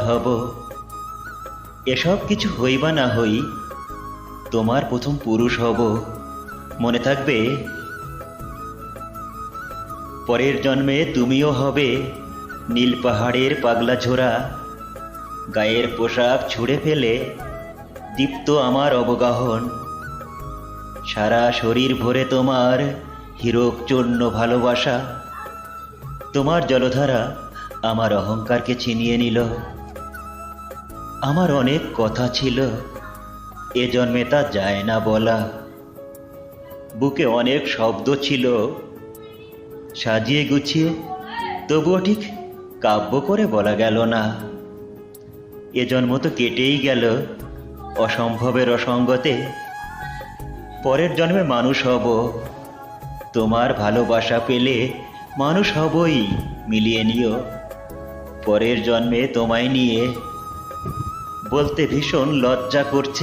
হব। এসব কিছু হই বা না হই, তোমার প্রথম পুরুষ হব। মনে থাকবে? পরের জন্মে তুমিও হবে নীল পাহাড়ের পাগলা ঝোরা, গায়ের পোশাক ছুঁড়ে ফেলে দীপ্ত আমার অবগাহন। সারা শরীর ভরে তোমার হীরক চূর্ণ ভালোবাসা। তোমার জলধারা আমার অহংকারকে ছিনিয়ে নিল। আমার অনেক কথা ছিল, এ জন্মে তা যায় না বলা। বুকে অনেক শব্দ ছিল, সাজিয়ে গুছিয়ে তবুও ঠিক কাব্য করে বলা গেল না। এ জন্ম তো কেটেই গেল অসম্ভবের অসঙ্গতে। পরের জন্মে মানুষ হব, তোমার ভালোবাসা পেলে মানুষ হবই, মিলিয়ে নিও। পরের জন্মে তোমায় নিয়ে বলতে ভীষণ লজ্জা করছে।